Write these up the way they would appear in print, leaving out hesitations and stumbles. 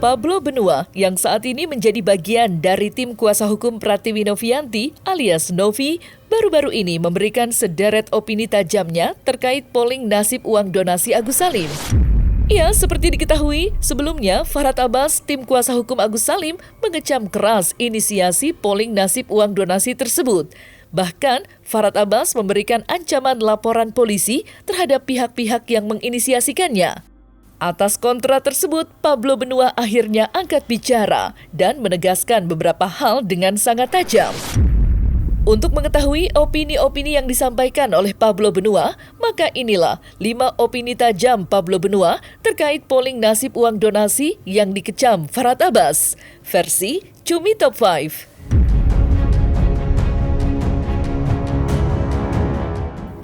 Pablo Benua yang saat ini menjadi bagian dari tim kuasa hukum Pratiwi Novianti alias Novi baru-baru ini memberikan sederet opini tajamnya terkait polling nasib uang donasi Agus Salim. Ya, seperti diketahui, sebelumnya Farhad Abbas, tim kuasa hukum Agus Salim, mengecam keras inisiasi polling nasib uang donasi tersebut. Bahkan, Farhad Abbas memberikan ancaman laporan polisi terhadap pihak-pihak yang menginisiasikannya. Atas kontra tersebut, Pablo Benua akhirnya angkat bicara dan menegaskan beberapa hal dengan sangat tajam. Untuk mengetahui opini-opini yang disampaikan oleh Pablo Benua, maka inilah 5 opini tajam Pablo Benua terkait polling nasib uang donasi yang dikecam Farhad Abbas. Versi Cumi Top 5.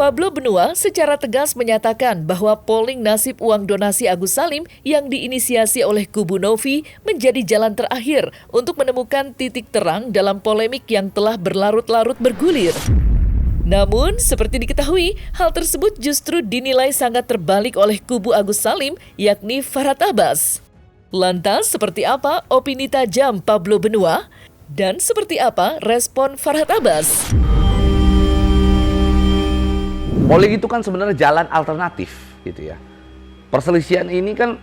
Pablo Benua secara tegas menyatakan bahwa polling nasib uang donasi Agus Salim yang diinisiasi oleh kubu Novi menjadi jalan terakhir untuk menemukan titik terang dalam polemik yang telah berlarut-larut bergulir. Namun, seperti diketahui, hal tersebut justru dinilai sangat terbalik oleh kubu Agus Salim, yakni Farhad Abbas. Lantas, seperti apa opini tajam Pablo Benua? Dan seperti apa respon Farhad Abbas? Polling itu kan sebenarnya jalan alternatif gitu ya. Perselisihan ini kan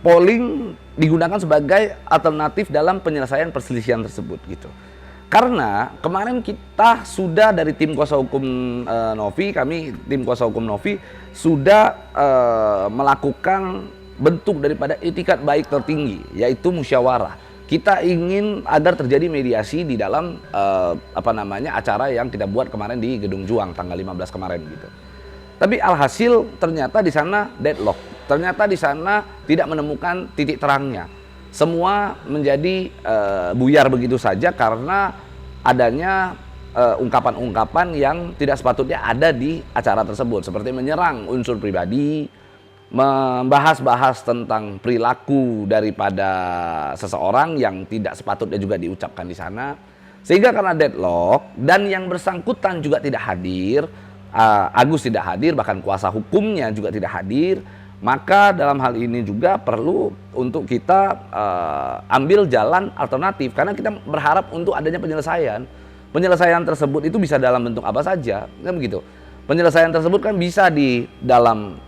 polling digunakan sebagai alternatif dalam penyelesaian perselisihan tersebut gitu. Karena kemarin kita sudah dari tim kuasa hukum Novi, kami tim kuasa hukum Novi sudah melakukan bentuk daripada itikat baik tertinggi, yaitu musyawarah. Kita ingin agar terjadi mediasi di dalam acara yang kita buat kemarin di Gedung Juang tanggal 15 kemarin gitu. Tapi alhasil ternyata di sana deadlock. Ternyata di sana tidak menemukan titik terangnya. Semua menjadi buyar begitu saja karena adanya ungkapan-ungkapan yang tidak sepatutnya ada di acara tersebut, seperti menyerang unsur pribadi, membahas-bahas tentang perilaku daripada seseorang yang tidak sepatutnya juga diucapkan di sana. Sehingga karena deadlock dan yang bersangkutan juga tidak hadir, Agus tidak hadir, bahkan kuasa hukumnya juga tidak hadir, maka dalam hal ini juga perlu untuk kita ambil jalan alternatif karena kita berharap untuk adanya penyelesaian. Penyelesaian tersebut itu bisa dalam bentuk apa saja, kan begitu. Penyelesaian tersebut kan bisa di dalam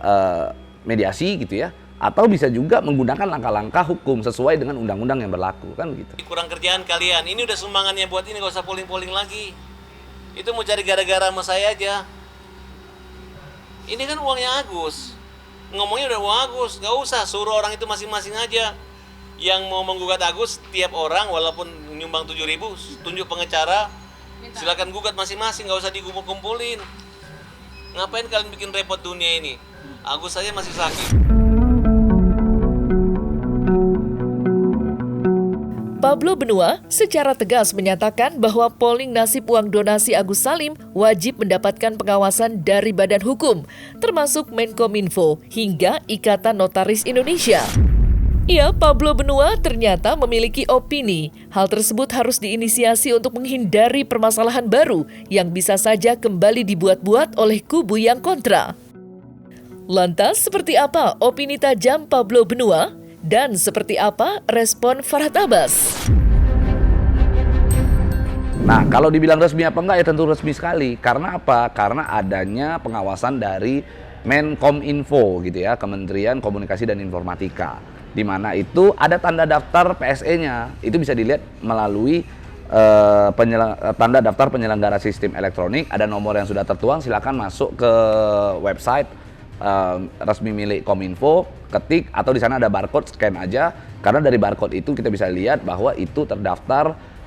mediasi gitu ya, atau bisa juga menggunakan langkah-langkah hukum sesuai dengan undang-undang yang berlaku, kan begitu. Kurang kerjaan kalian, ini udah sumbangannya buat ini, gak usah polling-polling lagi. Itu mau cari gara-gara sama saya aja. Ini kan uangnya Agus, ngomongnya udah uang Agus, gak usah suruh orang itu masing-masing aja. Yang mau menggugat Agus, tiap orang walaupun nyumbang 7.000, tunjuk pengacara, silakan gugat masing-masing, gak usah dikumpul-kumpulin. Ngapain kalian bikin repot dunia ini? Agus saja masih sakit. Pablo Benua secara tegas menyatakan bahwa polling nasib uang donasi Agus Salim wajib mendapatkan pengawasan dari badan hukum, termasuk Menkominfo hingga Ikatan Notaris Indonesia. Ya, Pablo Benua ternyata memiliki opini. Hal tersebut harus diinisiasi untuk menghindari permasalahan baru yang bisa saja kembali dibuat-buat oleh kubu yang kontra. Lantas, seperti apa opini tajam Pablo Benua? Dan seperti apa respon Farhad Abbas? Nah, kalau dibilang resmi apa enggak ya tentu resmi sekali. Karena apa? Karena adanya pengawasan dari Menkominfo gitu ya, Kementerian Komunikasi dan Informatika. Di mana itu ada tanda daftar PSE-nya. Itu bisa dilihat melalui tanda daftar penyelenggara sistem elektronik. Ada nomor yang sudah tertuang, silakan masuk ke website resmi milik Kominfo, ketik atau di sana ada barcode, scan aja. Karena dari barcode itu kita bisa lihat bahwa itu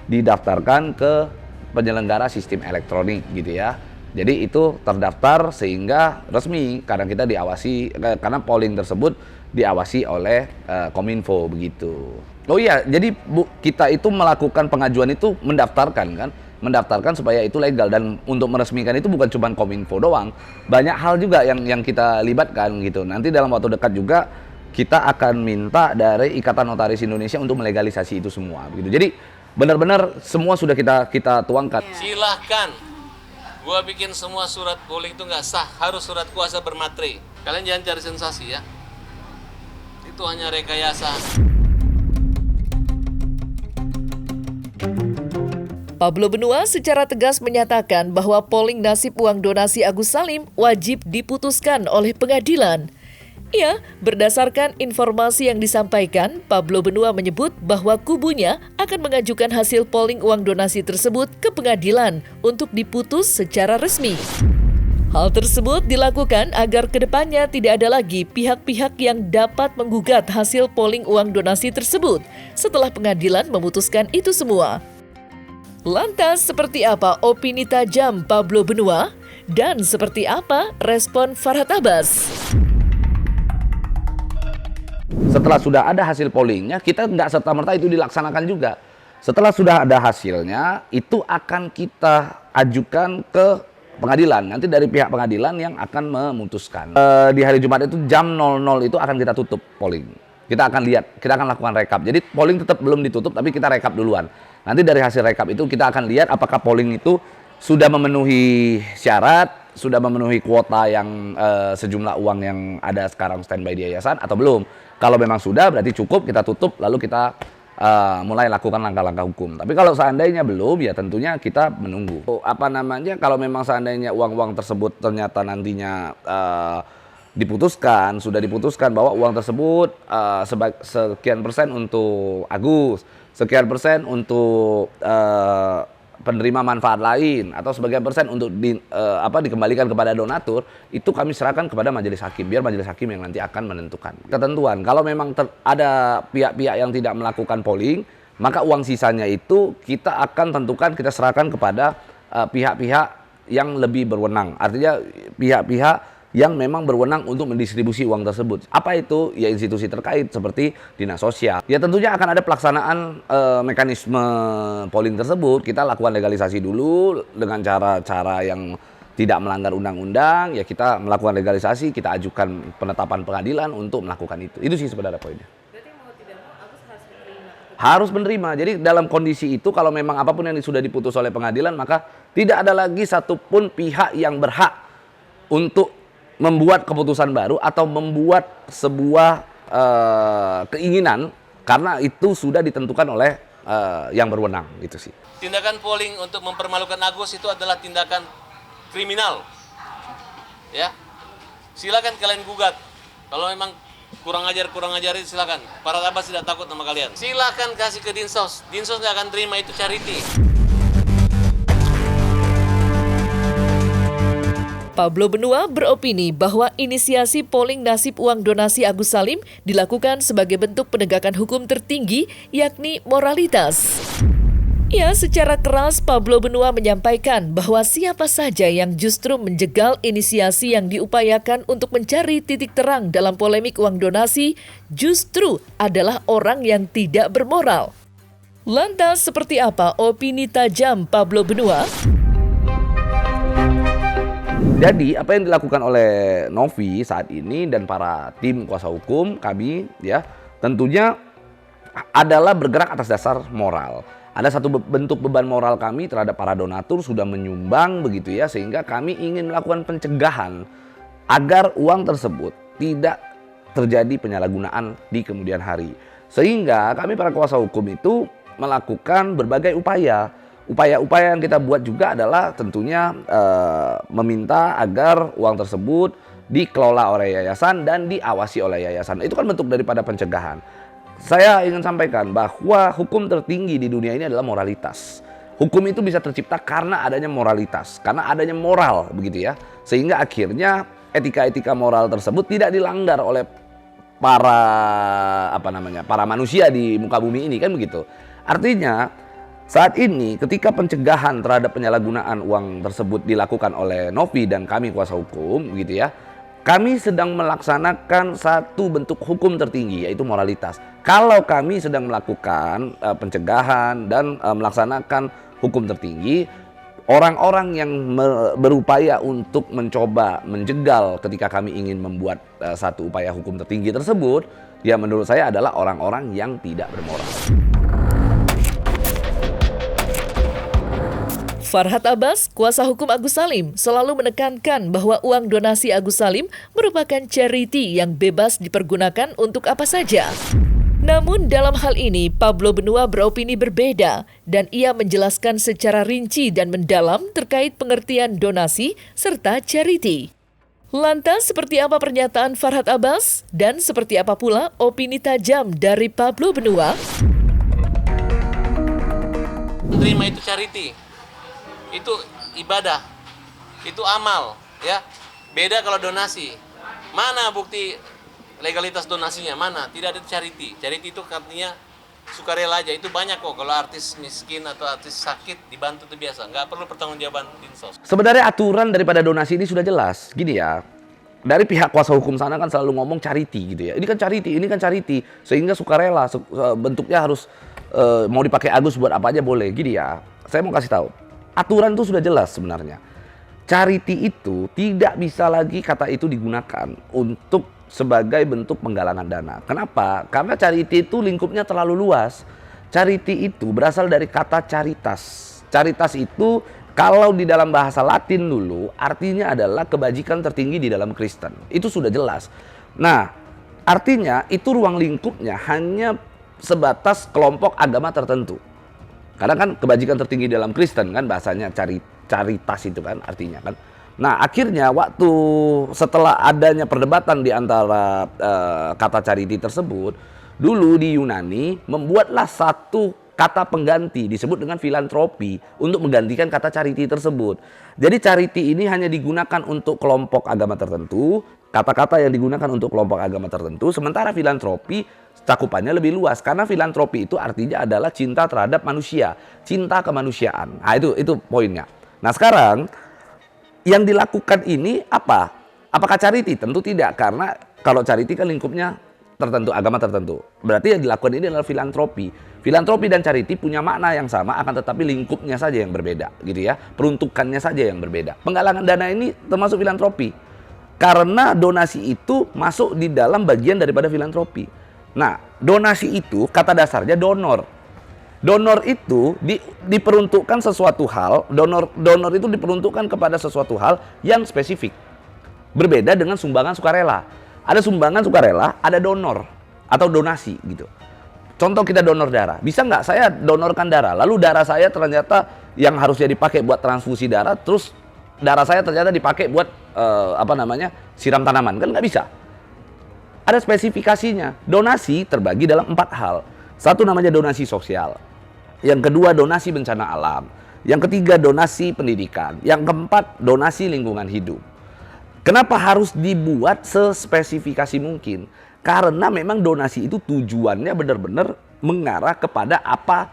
didaftarkan ke penyelenggara sistem elektronik gitu ya. Jadi itu terdaftar sehingga resmi karena kita diawasi, karena polling tersebut diawasi oleh Kominfo begitu. Oh iya, jadi kita itu melakukan pengajuan itu mendaftarkan supaya itu legal, dan untuk meresmikan itu bukan cuma Kominfo doang, banyak hal juga yang kita libatkan gitu. Nanti dalam waktu dekat juga kita akan minta dari Ikatan Notaris Indonesia untuk melegalisasi itu semua begitu. Jadi benar-benar semua sudah kita tuangkan. Silahkan, gua bikin semua surat polling itu nggak sah, harus surat kuasa bermaterai. Kalian jangan cari sensasi ya, itu hanya rekayasa. Pablo Benua secara tegas menyatakan bahwa polling nasib uang donasi Agus Salim wajib diputuskan oleh pengadilan. Ya, berdasarkan informasi yang disampaikan, Pablo Benua menyebut bahwa kubunya akan mengajukan hasil polling uang donasi tersebut ke pengadilan untuk diputus secara resmi. Hal tersebut dilakukan agar kedepannya tidak ada lagi pihak-pihak yang dapat menggugat hasil polling uang donasi tersebut setelah pengadilan memutuskan itu semua. Lantas, seperti apa opini tajam Pablo Benua? Dan seperti apa respon Farhad Abbas? Setelah sudah ada hasil pollingnya, kita nggak serta-merta itu dilaksanakan juga. Setelah sudah ada hasilnya, itu akan kita ajukan ke pengadilan. Nanti dari pihak pengadilan yang akan memutuskan. Di hari Jumat itu jam 00 itu akan kita tutup polling. Kita akan lihat, kita akan lakukan rekap. Jadi polling tetap belum ditutup, tapi kita rekap duluan. Nanti dari hasil rekap itu kita akan lihat apakah polling itu sudah memenuhi syarat, sudah memenuhi kuota yang sejumlah uang yang ada sekarang standby di yayasan atau belum. Kalau memang sudah, berarti cukup, kita tutup, lalu kita mulai lakukan langkah-langkah hukum. Tapi kalau seandainya belum, ya tentunya kita menunggu. Kalau memang seandainya uang-uang tersebut ternyata nantinya sudah diputuskan bahwa uang tersebut sekian persen untuk Agus, sekian persen untuk penerima manfaat lain, atau sebagian persen untuk dikembalikan kepada donatur, itu kami serahkan kepada majelis hakim, biar majelis hakim yang nanti akan menentukan ketentuan. Kalau memang ada pihak-pihak yang tidak melakukan polling, maka uang sisanya itu kita akan tentukan, kita serahkan kepada pihak-pihak yang lebih berwenang. Artinya pihak-pihak yang memang berwenang untuk mendistribusi uang tersebut. Apa itu? Ya institusi terkait seperti dinas sosial. Ya tentunya akan ada pelaksanaan mekanisme polling tersebut. Kita lakukan legalisasi dulu dengan cara-cara yang tidak melanggar undang-undang. Ya kita melakukan legalisasi, kita ajukan penetapan pengadilan untuk melakukan itu. Itu sih sebenarnya poinnya. Berarti mau tidak mau Agus harus menerima. Harus menerima. Jadi dalam kondisi itu kalau memang apapun yang sudah diputus oleh pengadilan, maka tidak ada lagi satupun pihak yang berhak untuk membuat keputusan baru atau membuat sebuah keinginan, karena itu sudah ditentukan oleh yang berwenang, gitu sih. Tindakan polling untuk mempermalukan Agus itu adalah tindakan kriminal. Ya. Silakan kalian gugat. Kalau memang kurang ajar itu silakan. Farhad Abbas tidak takut sama kalian. Silakan kasih ke Dinsos. Dinsos nggak akan terima, itu charity. Pablo Benua beropini bahwa inisiasi polling nasib uang donasi Agus Salim dilakukan sebagai bentuk penegakan hukum tertinggi, yakni moralitas. Ya, secara keras Pablo Benua menyampaikan bahwa siapa saja yang justru menjegal inisiasi yang diupayakan untuk mencari titik terang dalam polemik uang donasi justru adalah orang yang tidak bermoral. Lantas seperti apa opini tajam Pablo Benua? Jadi apa yang dilakukan oleh Novi saat ini dan para tim kuasa hukum kami, ya tentunya adalah bergerak atas dasar moral. Ada satu bentuk beban moral kami terhadap para donatur sudah menyumbang begitu ya, sehingga kami ingin melakukan pencegahan agar uang tersebut tidak terjadi penyalahgunaan di kemudian hari. Sehingga kami para kuasa hukum itu melakukan berbagai upaya. Upaya-upaya yang kita buat juga adalah tentunya meminta agar uang tersebut dikelola oleh yayasan dan diawasi oleh yayasan. Itu kan bentuk daripada pencegahan. Saya ingin sampaikan bahwa hukum tertinggi di dunia ini adalah moralitas. Hukum itu bisa tercipta karena adanya moralitas, karena adanya moral begitu ya. Sehingga akhirnya etika-etika moral tersebut tidak dilanggar oleh para manusia di muka bumi ini, kan begitu. Artinya saat ini ketika pencegahan terhadap penyalahgunaan uang tersebut dilakukan oleh Novi dan kami kuasa hukum gitu ya, kami sedang melaksanakan satu bentuk hukum tertinggi, yaitu moralitas. Kalau kami sedang melakukan pencegahan dan melaksanakan hukum tertinggi, orang-orang yang berupaya untuk mencoba menjegal ketika kami ingin membuat satu upaya hukum tertinggi tersebut, ya menurut saya adalah orang-orang yang tidak bermoral. Farhad Abbas, kuasa hukum Agus Salim, selalu menekankan bahwa uang donasi Agus Salim merupakan charity yang bebas dipergunakan untuk apa saja. Namun dalam hal ini Pablo Benua beropini berbeda dan ia menjelaskan secara rinci dan mendalam terkait pengertian donasi serta charity. Lantas seperti apa pernyataan Farhad Abbas dan seperti apa pula opini tajam dari Pablo Benua? Terima itu charity, itu ibadah, itu amal, ya. Beda kalau donasi. Mana bukti legalitas donasinya? Mana? Tidak ada charity. Charity itu artinya sukarela aja. Itu banyak kok. Kalau artis miskin atau artis sakit dibantu itu biasa. Nggak perlu pertanggungjawaban dinsos. Sebenarnya aturan daripada donasi ini sudah jelas. Gini ya, dari pihak kuasa hukum sana kan selalu ngomong charity gitu ya. Ini kan charity. Sehingga sukarela, bentuknya harus mau dipakai Agus buat apa aja boleh. Gini ya, saya mau kasih tahu. Aturan itu sudah jelas sebenarnya. Charity itu tidak bisa lagi kata itu digunakan untuk sebagai bentuk penggalangan dana. Kenapa? Karena charity itu lingkupnya terlalu luas. Charity itu berasal dari kata caritas. Caritas itu kalau di dalam bahasa Latin dulu artinya adalah kebajikan tertinggi di dalam Kristen. Itu sudah jelas. Nah, artinya itu ruang lingkupnya hanya sebatas kelompok agama tertentu. Karena kan kebajikan tertinggi dalam Kristen kan bahasanya caritas itu kan artinya kan. Nah akhirnya waktu setelah adanya perdebatan di antara kata charity tersebut, dulu di Yunani membuatlah satu kata pengganti disebut dengan filantropi untuk menggantikan kata charity tersebut. Jadi charity ini hanya digunakan untuk kelompok agama tertentu, kata-kata yang digunakan untuk kelompok agama tertentu, sementara filantropi cakupannya lebih luas karena filantropi itu artinya adalah cinta terhadap manusia, cinta kemanusiaan. Nah itu poinnya. Nah sekarang yang dilakukan ini apa? Apakah charity? Tentu tidak, karena kalau charity kan lingkupnya tertentu, agama tertentu. Berarti yang dilakukan ini adalah filantropi. Filantropi dan charity punya makna yang sama, akan tetapi lingkupnya saja yang berbeda, gitu ya. Peruntukannya saja yang berbeda. Penggalangan dana ini termasuk filantropi, karena donasi itu masuk di dalam bagian daripada filantropi. Nah, donasi itu kata dasarnya donor. Donor itu diperuntukkan sesuatu hal, donor itu diperuntukkan kepada sesuatu hal yang spesifik. Berbeda dengan sumbangan sukarela. Ada sumbangan sukarela, ada donor atau donasi gitu. Contoh kita donor darah. Bisa nggak saya donorkan darah, lalu darah saya ternyata yang harusnya dipakai buat transfusi darah, terus darah saya ternyata dipakai buat siram tanaman, kan nggak bisa. Ada spesifikasinya. Donasi terbagi dalam 4 hal. Satu namanya donasi sosial. Yang kedua donasi bencana alam. Yang ketiga donasi pendidikan. Yang keempat donasi lingkungan hidup. Kenapa harus dibuat sespesifikasi mungkin? Karena memang donasi itu tujuannya benar-benar mengarah kepada apa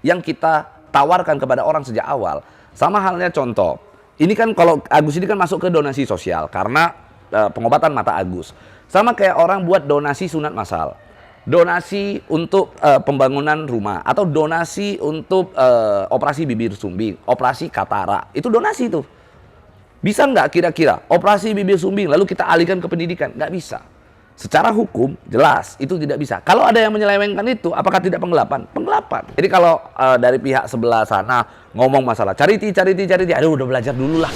yang kita tawarkan kepada orang sejak awal. Sama halnya contoh. Ini kan kalau Agus ini kan masuk ke donasi sosial karena pengobatan mata Agus. Sama kayak orang buat donasi sunat massal. Donasi untuk pembangunan rumah atau donasi untuk operasi bibir sumbing, operasi katara, itu donasi tuh. Bisa nggak kira-kira operasi bibir sumbing lalu kita alihkan ke pendidikan? Nggak bisa. Secara hukum jelas itu tidak bisa. Kalau ada yang menyelewengkan itu, apakah tidak penggelapan? Penggelapan. Jadi kalau dari pihak sebelah sana ngomong masalah charity, aduh udah belajar dulu lah.